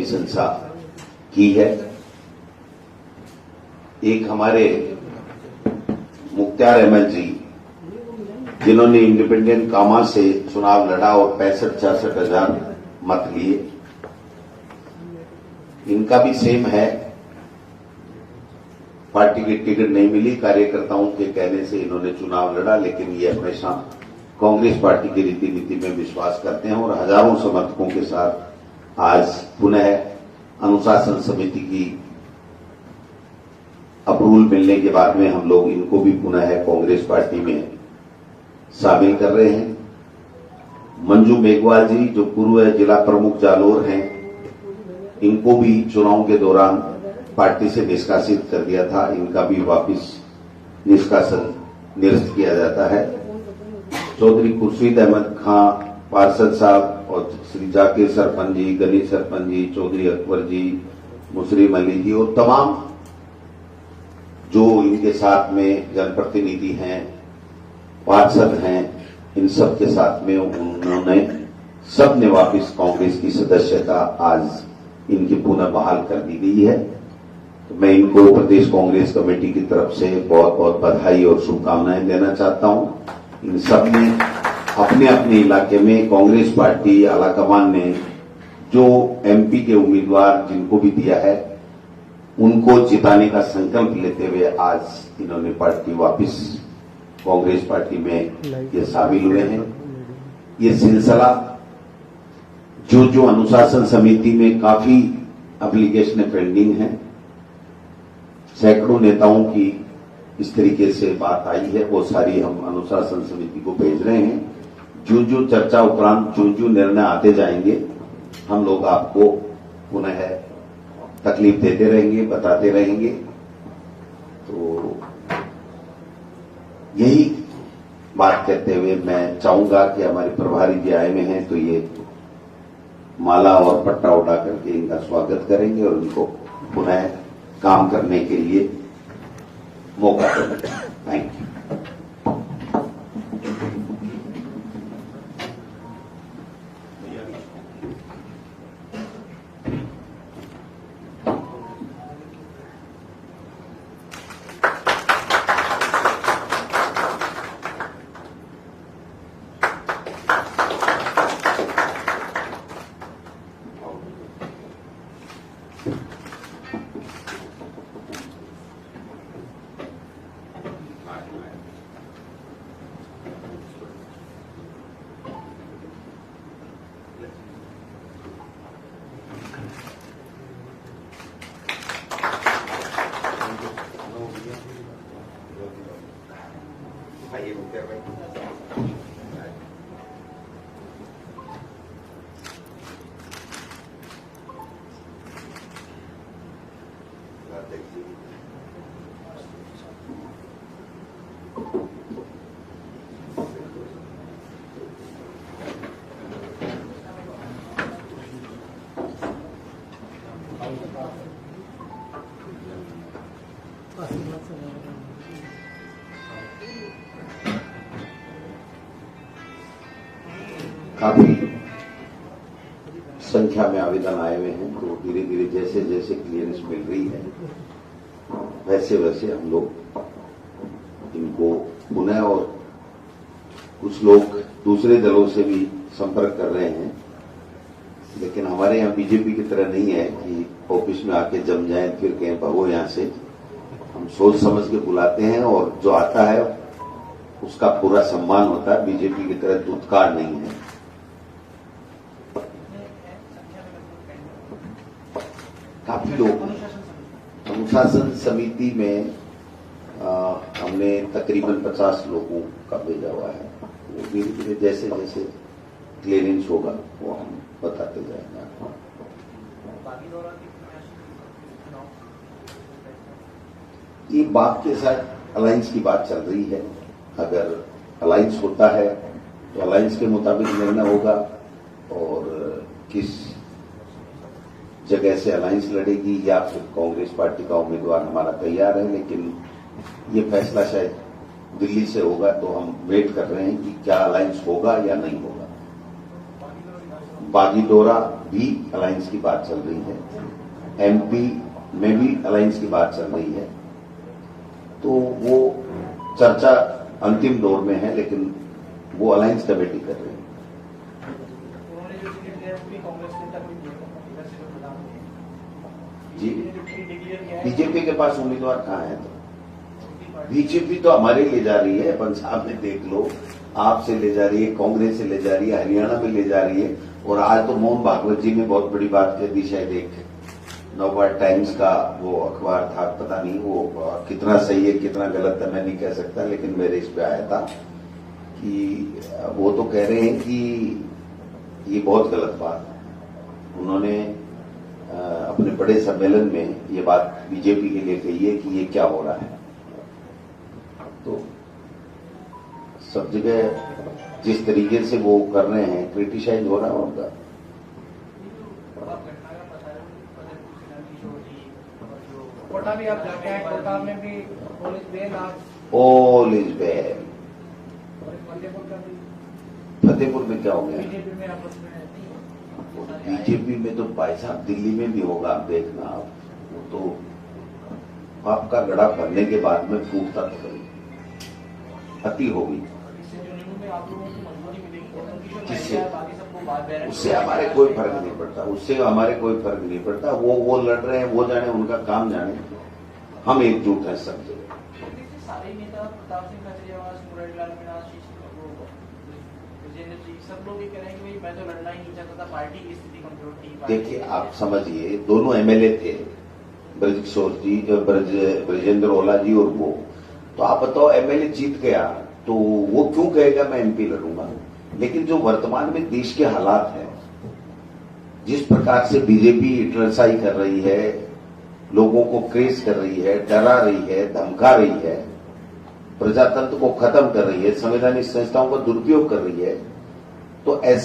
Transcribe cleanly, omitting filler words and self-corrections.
प्रशंसा की है। एक हमारे मुख्तार अहमद जी, जिन्होंने इंडिपेंडेंट कामा से चुनाव लड़ा और 65-66 हजार मत लिए, इनका भी सेम है। पार्टी की टिकट नहीं मिली, कार्यकर्ताओं के कहने से इन्होंने चुनाव लड़ा, लेकिन ये हमेशा कांग्रेस पार्टी की रीति नीति में विश्वास करते हैं और हजारों समर्थकों के साथ आज पुनः अनुशासन समिति की अप्रूवल मिलने के बाद में हम लोग इनको भी पुनः कांग्रेस पार्टी में शामिल कर रहे हैं। मंजू मेघवाल जी, जो पूर्व जिला प्रमुख जालोर हैं, इनको भी चुनाव के दौरान पार्टी से निष्कासित कर दिया था, इनका भी वापस निष्कासन निरस्त किया जाता है। चौधरी खुर्शीद अहमद खां पार्षद साहब और श्री जाकिर सरपंच जी, गनी सरपंच जी, चौधरी अकबर जी, मुसरिम अली जी और तमाम जो इनके साथ में जनप्रतिनिधि हैं, पार्षद हैं, इन सब के साथ में उन्होंने सबने वापस कांग्रेस की सदस्यता आज इनकी पुनः बहाल कर दी गई है। तो मैं इनको प्रदेश कांग्रेस कमेटी की तरफ से बहुत बहुत बधाई और शुभकामनाएं देना चाहता हूं। इन सब ने अपने अपने इलाके में कांग्रेस पार्टी आलाकमान ने जो एमपी के उम्मीदवार जिनको भी दिया है, उनको जिताने का संकल्प लेते हुए आज इन्होंने पार्टी वापस कांग्रेस पार्टी में ये शामिल हुए हैं। ये सिलसिला जो अनुशासन समिति में काफी एप्लीकेशन पेंडिंग है, सैकड़ों नेताओं की इस तरीके से बात आई है, वो सारी हम अनुशासन समिति को भेज रहे हैं। जो चर्चा उपरांत जो निर्णय आते जाएंगे, हम लोग आपको पुनः तकलीफ देते रहेंगे, बताते रहेंगे। तो यही बात कहते हुए मैं चाहूंगा कि हमारे प्रभारी जी आए हुए हैं, तो ये माला और पट्टा उठा करके इनका स्वागत करेंगे और उनको पुनः काम करने के लिए मौका देंगे। Thank you. काफी संख्या में आवेदन आए हुए हैं, तो धीरे धीरे जैसे जैसे क्लियरेंस मिल रही है, वैसे वैसे हम लोग इनको पुनः, और कुछ लोग दूसरे दलों से भी संपर्क कर रहे हैं, लेकिन हमारे यहाँ बीजेपी की तरह नहीं है कि ऑफिस में आके जम जाए फिर कहें भगो यहाँ से। हम सोच समझ के बुलाते हैं और जो आता है उसका पूरा सम्मान होता है। बीजेपी की तरह दुत्कार नहीं है। काफी लोग अनुशासन समिति में हमने तकरीबन 50 लोगों का भेजा हुआ है। वो धीरे धीरे जैसे जैसे क्लियरेंस होगा वो हम बताते जाएंगे आपको। ये बात के साथ अलायंस की बात चल रही है। अगर अलायंस होता है तो अलायंस के मुताबिक निर्णय होगा और किस जगह से अलायंस लड़ेगी या फिर कांग्रेस पार्टी का उम्मीदवार हमारा तैयार है, लेकिन ये फैसला शायद दिल्ली से होगा। तो हम वेट कर रहे हैं कि क्या अलायंस होगा या नहीं होगा। बागीडोरा भी अलायंस की बात चल रही है, एमपी में भी अलायंस की बात चल रही है। तो वो चर्चा अंतिम दौर में है, लेकिन वो अलायंस कमेटी कर रही है। जी, बीजेपी के पास उम्मीदवार कहाँ है? तो बीजेपी तो हमारे ले जा रही है, पंजाब में देख लो, आपसे ले जा रही है, कांग्रेस से ले जा रही है, हरियाणा में ले जा रही है। और आज तो मोहन भागवत जी ने बहुत बड़ी बात कह दी, शायद एक नवभारत टाइम्स का वो अखबार था, पता नहीं वो कितना सही है कितना गलत है मैं नहीं कह सकता, लेकिन मेरे इस पे आया था कि वो तो कह रहे हैं कि ये बहुत गलत बात है। उन्होंने अपने बड़े सम्मेलन में ये बात बीजेपी के लिए कही है कि ये क्या हो रहा है। तो सब जगह जिस तरीके से वो कर रहे हैं, क्रिटिसाइज हो रहा है उनका। कोटा भी आप जाके आए, कोटा में भी all is well. All is well. Fatehpur Fatehpur में क्या हो गया? बीजेपी में आपस में बीजेपी में तो भाई साहब दिल्ली में भी होगा, आप देखना। आप वो तो आपका गड़ा भरने के बाद में फूटता तो कहीं अति होगी, उससे हमारे कोई फर्क नहीं पड़ता, उससे हमारे कोई फर्क नहीं पड़ता। वो लड़ रहे हैं, वो जाने, उनका काम जाने, हम एकजुट हैं सब जगह। सारे नेता प्रताप सिंह खाचरियावास, मुरारीलाल मीणा, सब लोग ये कह रहे हैं कि मैं तो लड़ना ही नहीं चाहता था, पार्टी की स्थिति कमजोर थी। देखिए आप समझिए, दोनों एमएलए थे, ब्रजकिशोर जी, ब्रजेंद्र ओला जी और वो। तो आप बताओ, एमएलए जीत गया तो वो क्यों कहेगा मैं एमपी लड़ूंगा? लेकिन जो वर्तमान में देश के हालात हैं, जिस प्रकार से बीजेपी हिटलरशाही कर रही है, लोगों को क्रेज कर रही है, डरा रही है, धमका रही है, प्रजातंत्र को खत्म कर रही है, संवैधानिक संस्थाओं का दुरुपयोग कर रही है, तो ऐसे